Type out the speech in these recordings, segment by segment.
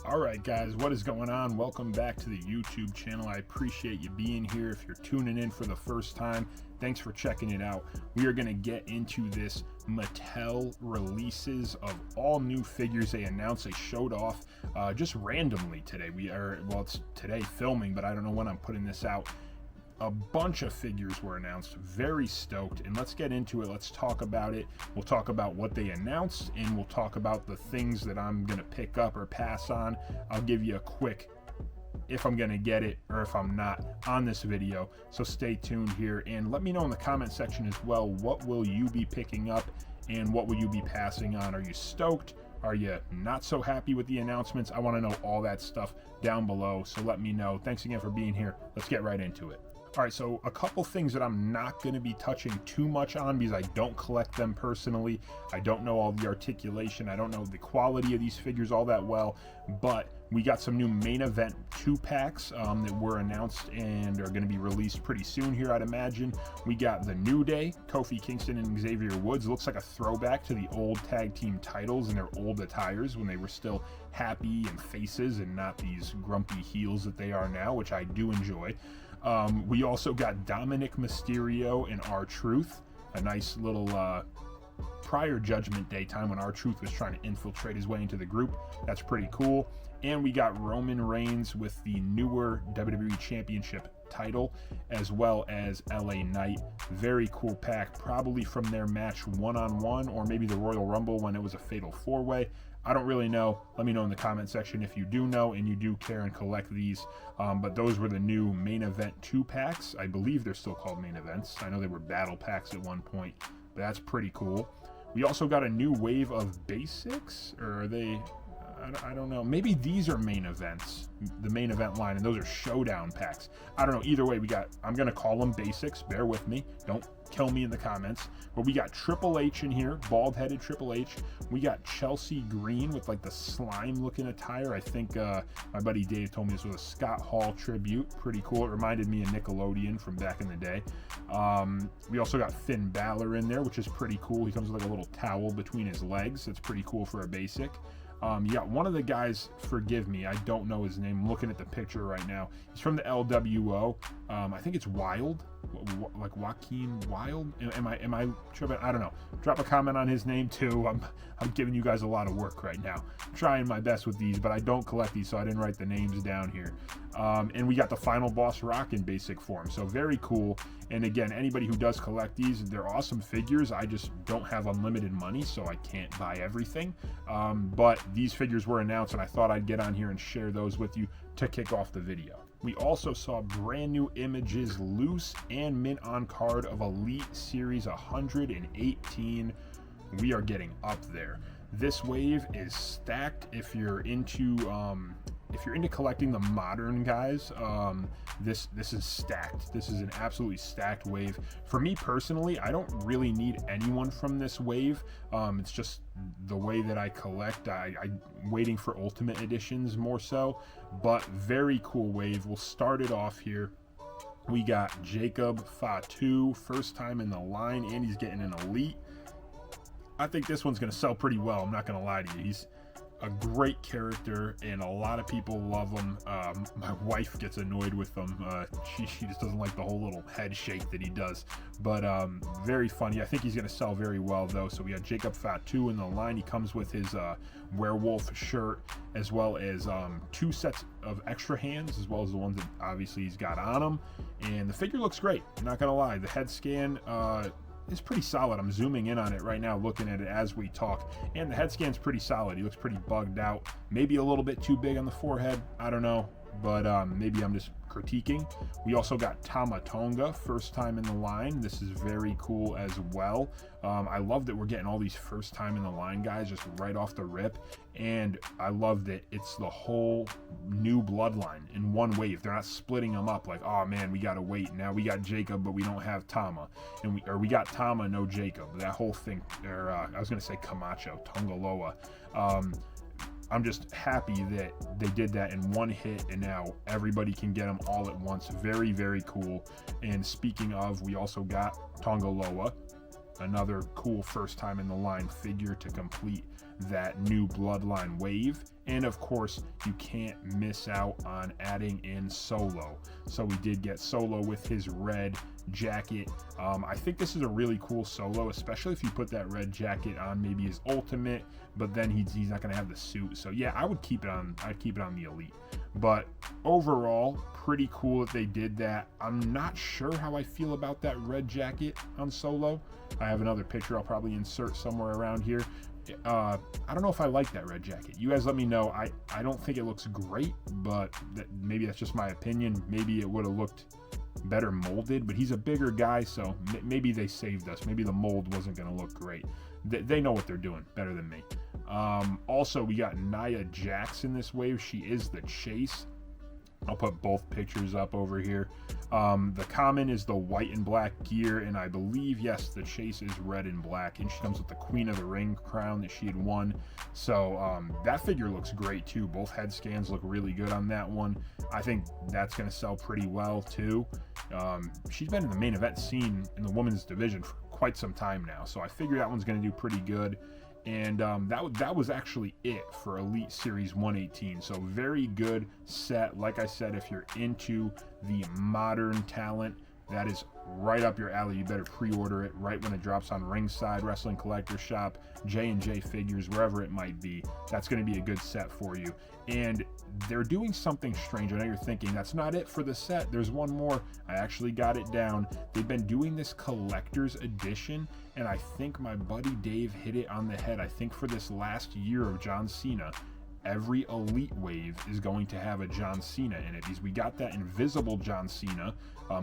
All right, guys, what is going on? Welcome back to the YouTube channel. I appreciate you being here. If you're tuning in for the first time, thanks for checking it out. We are going to get into this Mattel releases of all new figures they announced. They showed off just randomly today. It's today filming, but I don't know when I'm putting this out. A bunch of figures were announced. Very stoked, and let's get into it. Let's talk about it. We'll talk about what they announced, and we'll talk about the things that I'm gonna pick up or pass on. I'll give you a quick if I'm gonna get it or if I'm not on this video, so stay tuned here and let me know in the comment section as well, what will you be picking up and what will you be passing on? Are you stoked? Are you not so happy with the announcements? I want to know all that stuff down below, so let me know. Thanks again for being here. Let's get right into it. All right, so a couple things that I'm not going to be touching too much on because I don't collect them personally. I don't know all the articulation. I don't know the quality of these figures all that well, but we got some new main event 2-packs that were announced and are going to be released pretty soon here, I'd imagine. We got the New Day, Kofi Kingston and Xavier Woods. It looks like a throwback to the old tag team titles and their old attires when they were still happy and faces and not these grumpy heels that they are now, which I do enjoy. We also got Dominic Mysterio and R-Truth, a nice little prior Judgment Day time when R-Truth was trying to infiltrate his way into the group. That's pretty cool. And we got Roman Reigns with the newer WWE Championship title, as well as LA Knight. Very cool pack, probably from their match one-on-one or maybe the Royal Rumble when it was a fatal 4-way. I don't really know. Let me know in the comment section if you do know and you do care and collect these. But those were the new main event 2-packs. I believe they're still called main events. I know they were battle packs at one point, but that's pretty cool. We also got a new wave of basics, or are they... I don't know. Maybe these are main events, the main event line, and those are showdown packs. I don't know. Either way, we got, I'm going to call them basics. Bear with me. Don't kill me in the comments. But we got Triple H in here, bald-headed Triple H. We got Chelsea Green with like the slime-looking attire. I think my buddy Dave told me this was a Scott Hall tribute. Pretty cool. It reminded me of Nickelodeon from back in the day. We also got Finn Balor in there, which is pretty cool. He comes with like a little towel between his legs. That's pretty cool for a basic. You got one of the guys, forgive me, I don't know his name. I'm looking at the picture right now. He's from the LWO. I think it's Wild, like Joaquin Wild. Am I sure? I don't know. Drop a comment on his name too. I'm giving you guys a lot of work right now. I'm trying my best with these, but I don't collect these, so I didn't write the names down here. And we got the Final Boss Rock in basic form, so very cool. And again, anybody who does collect these, they're awesome figures. I just don't have unlimited money, so I can't buy everything. But these figures were announced, and I thought I'd get on here and share those with you to kick off the video. We also saw brand new images, loose and mint on card, of Elite Series 118. We are getting up there. This wave is stacked. If you're into collecting the modern guys, this is stacked. This is an absolutely stacked wave. For me personally, I don't really need anyone from this wave. It's just the way that I collect. I'm waiting for Ultimate Editions more so, but very cool wave. We'll start it off here. We got Jacob Fatu, first time in the line, and he's getting an Elite. I think this one's going to sell pretty well. I'm not going to lie to you. He's a great character, and a lot of people love him. My wife gets annoyed with him. She just doesn't like the whole little head shake that he does. But very funny. I think he's going to sell very well, though. So we got Jacob Fatu in the line. He comes with his werewolf shirt, as well as 2 sets of extra hands, as well as the ones that obviously he's got on him. And the figure looks great. I'm not going to lie. The head scan... it's pretty solid. I'm zooming in on it right now, looking at it as we talk, and the head scan's pretty solid. He looks pretty bugged out, maybe a little bit too big on the forehead, I don't know, but maybe I'm just critiquing. We also got Tama Tonga, first time in the line. This is very cool as well. I love that we're getting all these first time in the line guys just right off the rip, and I love that it's the whole new bloodline in one wave. They're not splitting them up like, oh man, we gotta wait, now we got Jacob but we don't have Tama, and we got Tama, no Jacob. That whole thing, or I was gonna say Camacho, Tongaloa. I'm just happy that they did that in one hit, and now everybody can get them all at once. Very, very cool. And speaking of, we also got Tongaloa, another cool first time in the line figure to complete that new Bloodline wave. And of course, you can't miss out on adding in Solo. So we did get Solo with his red jacket. I think this is a really cool Solo, especially if you put that red jacket on maybe his ultimate, but then he's not going to have the suit. So yeah, I would keep it on. I'd keep it on the Elite. But overall, pretty cool that they did that. I'm not sure how I feel about that red jacket on Solo. I have another picture I'll probably insert somewhere around here. I don't know if I like that red jacket. You guys let me know. I don't think it looks great, but maybe that's just my opinion. Maybe it would have looked better molded, but he's a bigger guy, so maybe they saved us. Maybe the mold wasn't going to look great. They know what they're doing better than me. Also, we got Nia Jax in this wave. She is the Chase. I'll put both pictures up over here. The common is the white and black gear, and I believe, yes, the Chase is red and black, and she comes with the Queen of the Ring crown that she had won. So that figure looks great too. Both head scans look really good on that one. I think that's going to sell pretty well too. She's been in the main event scene in the women's division for quite some time now, so I figure that one's going to do pretty good. And that was actually it for Elite Series 118. So very good set. Like I said, if you're into the modern talent, that is right up your alley. You better pre-order it right when it drops on Ringside, Wrestling Collector Shop, J&J Figures, wherever it might be. That's going to be a good set for you. And they're doing something strange. I know you're thinking, that's not it for the set. There's one more. I actually got it down. They've been doing this collector's edition, and I think my buddy Dave hit it on the head. I think for this last year of John Cena, every Elite wave is going to have a John Cena in it, because we got that Invisible John Cena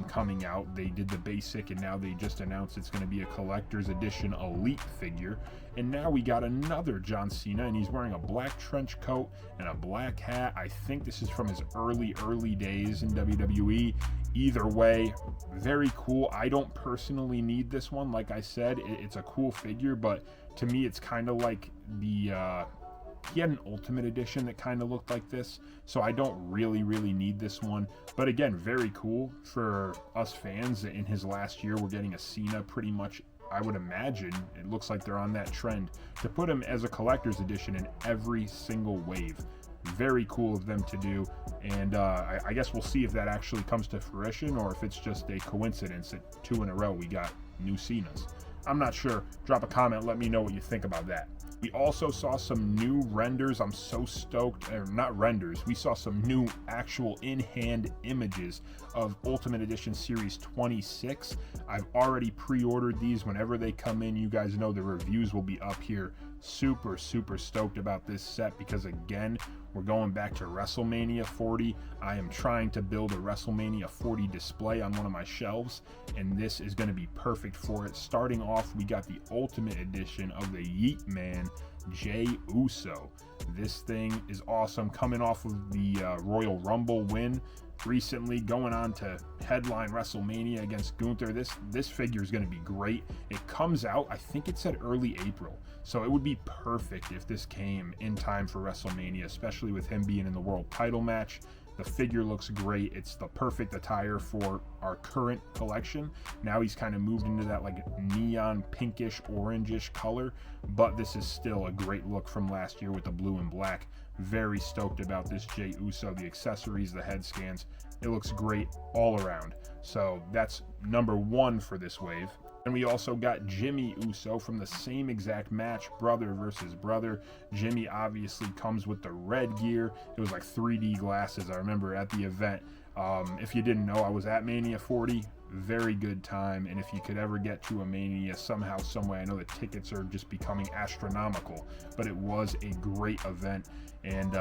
coming out. They did the basic, and now they just announced it's going to be a collector's edition Elite figure. And now we got another John Cena, and he's wearing a black trench coat and a black hat. I think this is from his early days in WWE. Either way, very cool. I don't personally need this one. Like I said, it's a cool figure, but to me it's kind of like the he had an Ultimate Edition that kind of looked like this, so I don't really need this one. But again, very cool for us fans. In his last year, we're getting a Cena pretty much, I would imagine. It looks like they're on that trend to put him as a collector's edition in every single wave. Very cool of them to do, and I guess we'll see if that actually comes to fruition, or if it's just a coincidence that 2 in a row we got new Cenas. I'm not sure. Drop a comment, let me know what you think about that. We also saw some new renders. I'm so stoked. Or not renders. We saw some new actual in-hand images of Ultimate Edition Series 26. I've already pre-ordered these. Whenever they come in, you guys know the reviews will be up here. Super stoked about this set, because again, we're going back to WrestleMania 40. I am trying to build a WrestleMania 40 display on one of my shelves, and this is going to be perfect for it. Starting off, we got the Ultimate Edition of the Yeet Man, Jey Uso. This thing is awesome, coming off of the Royal Rumble win recently, going on to headline WrestleMania against Gunther. This figure is going to be great. It comes out, I think it said early April, so it would be perfect if this came in time for WrestleMania, especially with him being in the world title match. The figure looks great. It's the perfect attire for our current collection. Now he's kind of moved into that like neon pinkish orangish color, but this is still a great look from last year with the blue and black. Very stoked about this Jey Uso. The accessories, the head scans, it looks great all around. So that's number 1 for this wave. And we also got Jimmy Uso from the same exact match, brother versus brother. Jimmy obviously comes with the red gear. It was like 3D glasses, I remember, at the event. If you didn't know, I was at Mania 40. Very good time, and if you could ever get to a Mania somehow, someway, I know the tickets are just becoming astronomical, but it was a great event. And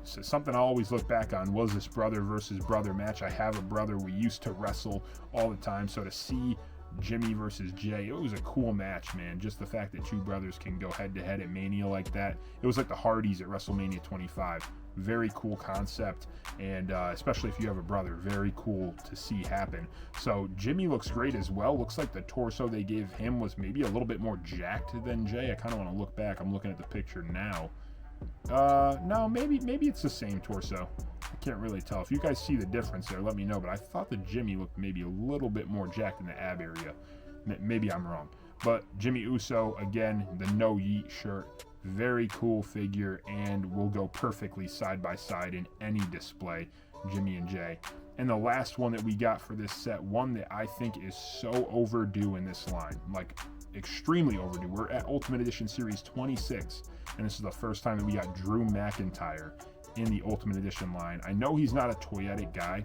so something I always look back on was this brother versus brother match. I have a brother, we used to wrestle all the time, so to see Jimmy versus Jey, it was a cool match, man. Just the fact that 2 brothers can go head to head at Mania like that. It was like the Hardys at WrestleMania 25. Very cool concept, and especially if you have a brother, very cool to see happen. So Jimmy looks great as well. Looks like the torso they gave him was maybe a little bit more jacked than Jey. I kind of want to look back. I'm looking at the picture now. No, maybe it's the same torso. I can't really tell. If you guys see the difference there, let me know. But I thought the Jimmy looked maybe a little bit more jacked in the ab area. Maybe I'm wrong. But Jimmy Uso, again, the no yeet shirt. Very cool figure, and will go perfectly side by side in any display, Jimmy and Jay. And the last one that we got for this set, one that I think is so overdue in this line, like extremely overdue. We're at Ultimate Edition Series 26, and this is the first time that we got Drew McIntyre in the Ultimate Edition line. I know he's not a toyetic guy.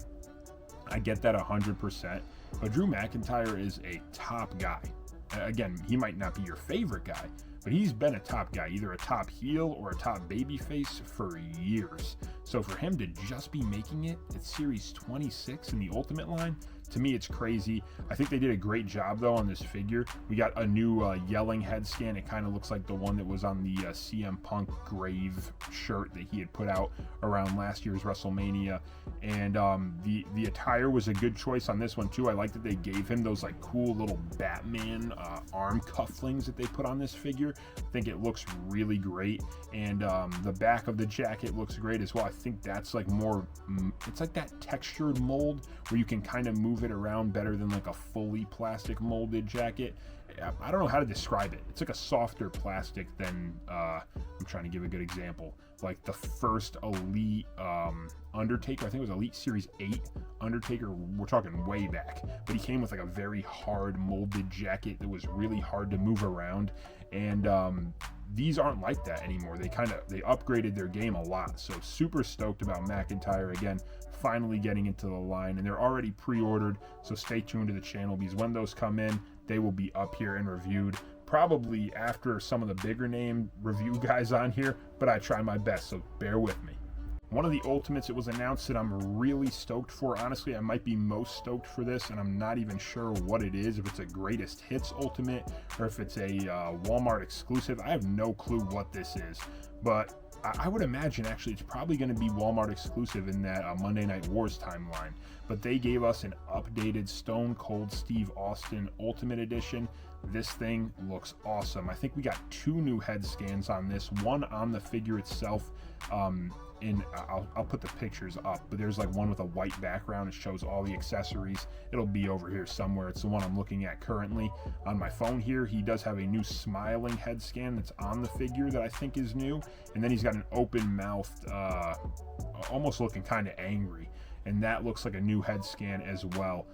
I get that 100%, but Drew McIntyre is a top guy. Again, he might not be your favorite guy, but he's been a top guy, either a top heel or a top babyface for years. So for him to just be making it at Series 26 in the Ultimate line, to me, it's crazy. I think they did a great job, though, on this figure. We got a new yelling head scan. It kind of looks like the one that was on the CM Punk Grave shirt that he had put out around last year's WrestleMania. And the attire was a good choice on this one, too. I like that they gave him those, like, cool little Batman arm cufflings that they put on this figure. I think it looks really great. And the back of the jacket looks great as well. I think that's, like, more... It's like that textured mold where you can kind of move it around better than like a fully plastic molded jacket. I don't know how to describe it. It's like a softer plastic than I'm trying to give a good example, like the first Elite Undertaker. I think it was Elite Series 8 Undertaker. We're talking way back, but he came with like a very hard molded jacket that was really hard to move around. And these aren't like that anymore. They upgraded their game a lot. So super stoked about McIntyre again, finally getting into the line, and they're already pre-ordered, so stay tuned to the channel, because when those come in, they will be up here and reviewed, probably after some of the bigger name review guys on here, but I try my best, so bear with me. One of the Ultimates that was announced that I'm really stoked for, honestly, I might be most stoked for this, and I'm not even sure what it is, if it's a Greatest Hits Ultimate, or if it's a Walmart exclusive. I have no clue what this is, but I would imagine actually it's probably going to be Walmart exclusive in that Monday Night Wars timeline. But they gave us an updated Stone Cold Steve Austin Ultimate Edition. This thing looks awesome. I think we got 2 new head scans on this, one on the figure itself. I'll put the pictures up, but there's like one with a white background. It shows all the accessories. It'll be over here somewhere. It's the one I'm looking at currently on my phone here. He does have a new smiling head scan that's on the figure that I think is new, and then he's got an open-mouthed, almost looking kind of angry, and that looks like a new head scan as well.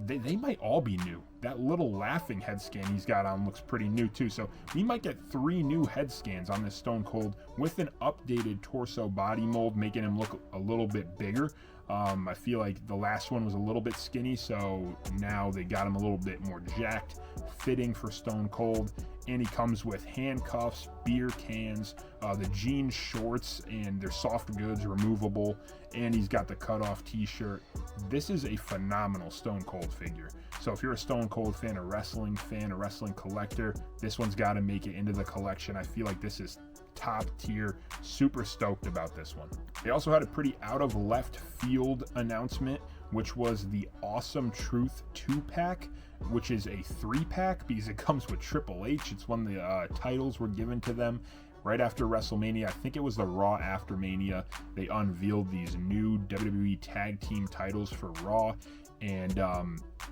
They might all be new. That little laughing head scan he's got on looks pretty new too. So we might get 3 new head scans on this Stone Cold with an updated torso body mold, making him look a little bit bigger. I feel like the last one was a little bit skinny, so now they got him a little bit more jacked, fitting for Stone Cold. And he comes with handcuffs, beer cans, the jean shorts, and they're soft goods, removable, and he's got the cutoff t-shirt. This is a phenomenal Stone Cold figure. So if you're a Stone Cold fan, a wrestling collector, this one's got to make it into the collection. I feel like this is top tier. Super stoked about this one. They also had a pretty out of left field announcement, which was the Awesome Truth 2-pack, which is a 3-pack because it comes with Triple H. It's when the titles were given to them right after WrestleMania. I think it was the Raw after Mania. They unveiled these new WWE Tag Team titles for Raw, and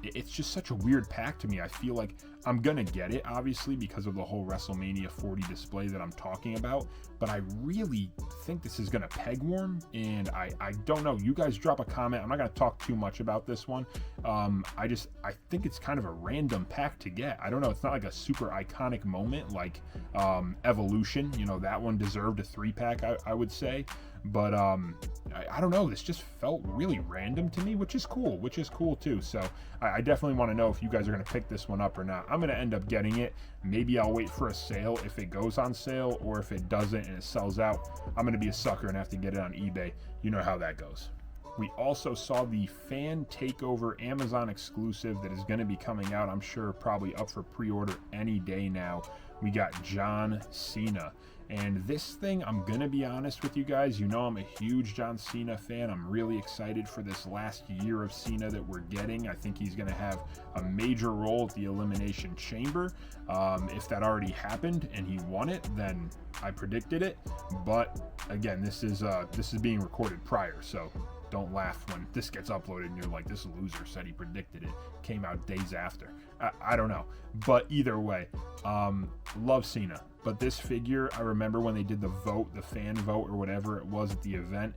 it's just such a weird pack to me. I feel like I'm gonna get it, obviously, because of the whole WrestleMania 40 display that I'm talking about, but I really think this is gonna peg warm, and I don't know. You guys drop a comment. I'm not gonna talk too much about this one. I think it's kind of a random pack to get. I don't know. It's not like a super iconic moment like Evolution. You know, that one deserved a 3-pack, I would say. But I don't know, this just felt really random to me, which is cool too. So I definitely want to know if you guys are going to pick this one up or not. I'm going to end up getting it. Maybe I'll wait for a sale if it goes on sale, or if it doesn't and it sells out, I'm going to be a sucker and have to get it on eBay. You know how that goes. We also saw the Fan Takeover Amazon exclusive that is going to be coming out, I'm sure probably up for pre-order any day now. We got John Cena. And this thing, I'm going to be honest with you guys, you know I'm a huge John Cena fan. I'm really excited for this last year of Cena that we're getting. I think he's going to have a major role at the Elimination Chamber. If that already happened and he won it, then I predicted it. But again, this is being recorded prior, so don't laugh when this gets uploaded and you're like, this loser said he predicted it. Came out days after. I don't know. But either way, love Cena. but this figure, I remember when they did the vote, the fan vote or whatever it was at the event,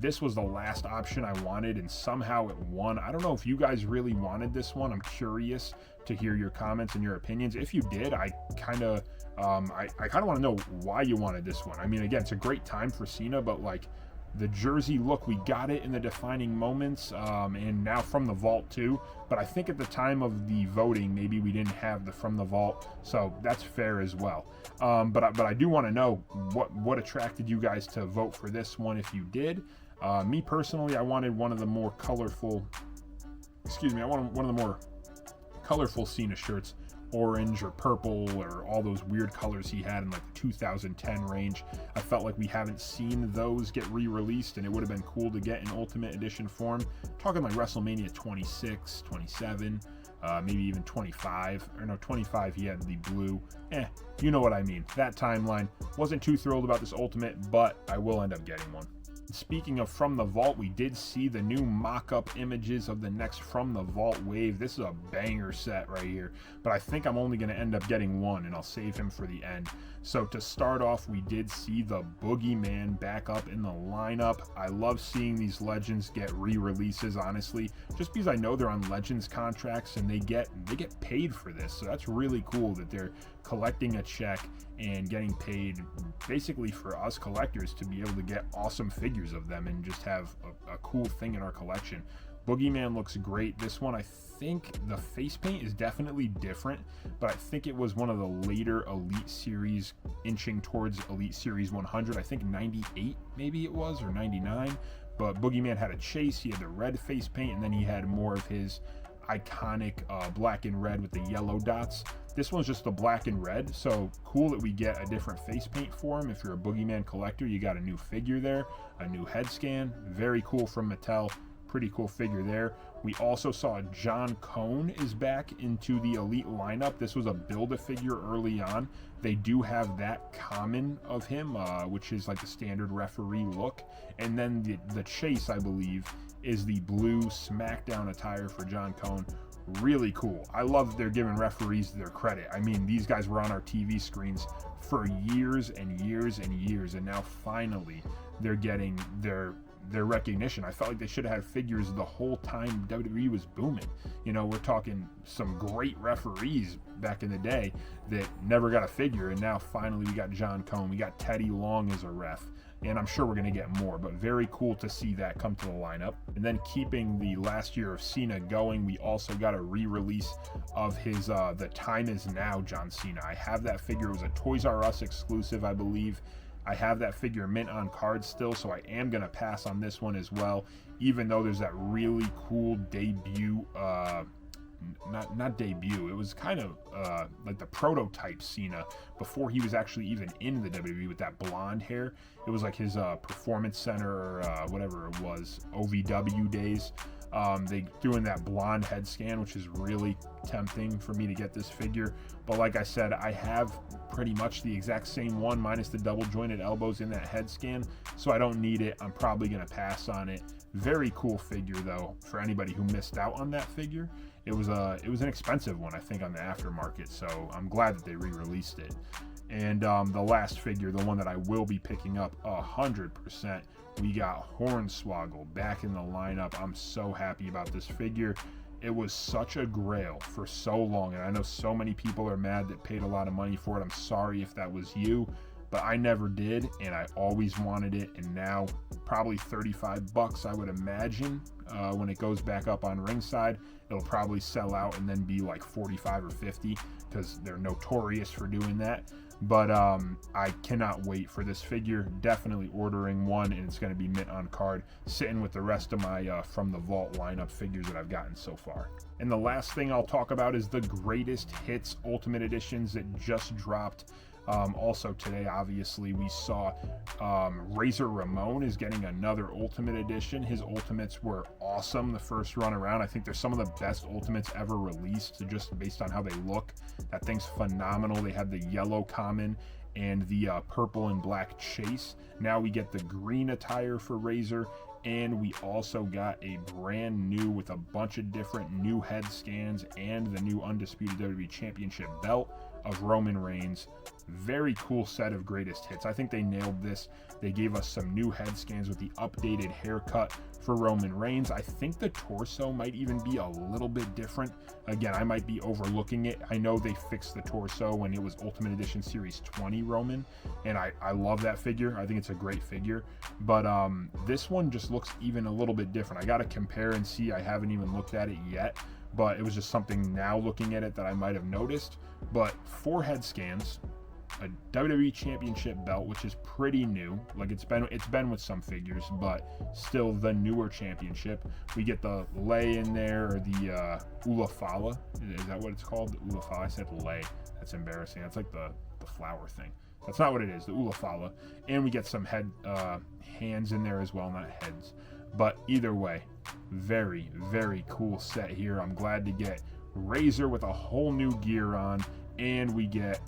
this was the last option I wanted, and somehow it won. I don't know if you guys really wanted this one. I'm curious to hear your comments and your opinions. If you did, I kind of want to know why you wanted this one. I mean, again, it's a great time for Cena, but like the jersey look, we got it in the defining moments, and now from the vault too. But I think at the time of the voting, maybe we didn't have the from the vault, so that's fair as well. But I do want to know what attracted you guys to vote for this one if you did. Me personally, I wanted one of the more colorful. I wanted one of the more colorful Cena shirts, orange or purple or all those weird colors he had in like the 2010 range. I felt like we haven't seen those get re-released, and it would have been cool to get in Ultimate Edition form. Talking like WrestleMania 26, 27, maybe even 25. Or no, 25 he had the blue. You know what I mean. That timeline. Wasn't too thrilled about this Ultimate, but I will end up getting one. Speaking of From the Vault, we did see the new mock-up images of the next From the Vault wave. This is a banger set right here, but I think I'm only going to end up getting one, and I'll save him for the end. So to start off, we did see the Boogeyman back up in the lineup. I love seeing these Legends get re-releases, honestly, just because I know they're on Legends contracts and they get paid for this. So that's really cool that they're collecting a check and getting paid basically for us collectors to be able to get awesome figures of them and just have a cool thing in our collection. Boogeyman looks great. This one, I think the face paint is definitely different, but I think it was one of the later Elite Series, inching towards Elite Series 100. I think 98 maybe it was, or 99. But Boogeyman had a chase, he had the red face paint, and then he had more of his iconic black and red with the yellow dots. This one's just the black and red, so cool that we get a different face paint for him. If you're a Boogeyman collector, you got a new figure there, a new head scan. Very cool from Mattel. Pretty cool figure there. We also saw John Cone is back into the Elite lineup. This was a Build-A-Figure early on. They do have that common of him, which is like the standard referee look. And then the chase, I believe, is the blue SmackDown attire for John Cone. Really cool. I love that they're giving referees their credit. I mean, these guys were on our TV screens for years and years and years, and now finally they're getting their recognition. I felt like they should have had figures the whole time WWE was booming. You know, we're talking some great referees back in the day that never got a figure, and now finally we got John Cone, we got Teddy Long as a ref, and I'm sure we're going to get more, but very cool to see that come to the lineup. And then keeping the last year of Cena going, we also got a re-release of his The Time Is Now John Cena. I have that figure. It was a Toys R Us exclusive, I believe. I have that figure mint on card still, so I am going to pass on this one as well, even though there's that really cool debut, not debut, it was kind of like the prototype Cena before he was actually even in the WWE with that blonde hair. It was like his Performance Center or whatever it was, OVW days. They doing that blonde head scan, which is really tempting for me to get this figure. But like I said, I have pretty much the exact same one minus the double jointed elbows in that head scan, so I don't need it. I'm probably going to pass on it. Very cool figure though, for anybody who missed out on that figure. It was an expensive one, I think, on the aftermarket, so I'm glad that they re-released it. And the last figure, the one that I will be picking up 100%, we got Hornswoggle back in the lineup. I'm so happy about this figure. It was such a grail for so long, and I know so many people are mad that paid a lot of money for it. I'm sorry if that was you, but I never did, and I always wanted it, and now probably 35 bucks, I would imagine. When it goes back up on ringside, it'll probably sell out and then be like 45 or 50 because they're notorious for doing that. But I cannot wait for this figure. Definitely ordering one, and it's going to be mint on card, sitting with the rest of my From the Vault lineup figures that I've gotten so far. And the last thing I'll talk about is the Greatest Hits Ultimate Editions that just dropped. Also today, obviously, we saw Razor Ramon is getting another Ultimate Edition. His Ultimates were awesome the first run around. I think they're some of the best Ultimates ever released, just based on how they look. That thing's phenomenal. They had the yellow common and the purple and black chase. Now we get the green attire for Razor, and we also got a brand new with a bunch of different new head scans and the new Undisputed WWE Championship belt. of Roman Reigns. Very cool set of greatest hits. I think they nailed this. They gave us some new head scans with the updated haircut for Roman Reigns. I think the torso might even be a little bit different. Again, I might be overlooking it. I know they fixed the torso when it was Ultimate Edition Series 20 Roman, and I love that figure. I think it's a great figure, but this one just looks even a little bit different. I got to compare and see. I haven't even looked at it yet, but it was just something now looking at it that I might have noticed. But 4 head scans, a WWE Championship belt, which is pretty new. Like it's been with some figures, but still the newer championship. We get the lei in there, or the Ulafala. Is that what it's called? The Ulafala. I said lei. That's embarrassing. That's like the flower thing. That's not what it is. The Ulafala. And we get some hands in there as well, not heads. But either way, very, very cool set here. I'm glad to get Razor with a whole new gear on, and we get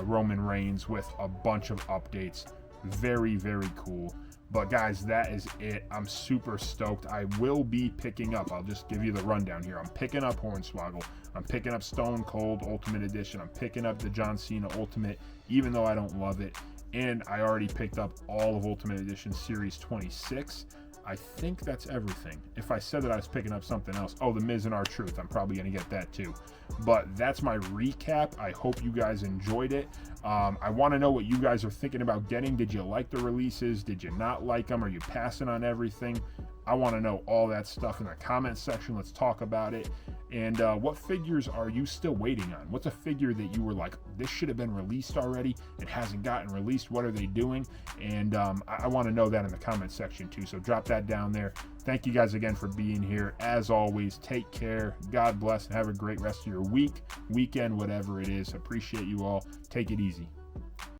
Roman Reigns with a bunch of updates. Very, very cool. But guys, that is it. I'm super stoked. I will be picking up, I'll just give you the rundown here. I'm picking up Hornswoggle. I'm picking up Stone Cold Ultimate Edition. I'm picking up the John Cena Ultimate, even though I don't love it. And I already picked up all of Ultimate Edition Series 26. I think that's everything. If I said that I was picking up something else, oh, the Miz and R-Truth, I'm probably going to get that too. But that's my recap. I hope you guys enjoyed it. I want to know what you guys are thinking about getting. Did you like the releases? Did you not like them? Are you passing on everything? I want to know all that stuff in the comment section. Let's talk about it. And what figures are you still waiting on? What's a figure that you were like, this should have been released already? It hasn't gotten released. What are they doing? And I want to know that in the comment section too. So drop that down there. Thank you guys again for being here. As always, take care. God bless, and have a great rest of your week, weekend, whatever it is. Appreciate you all. Take it easy.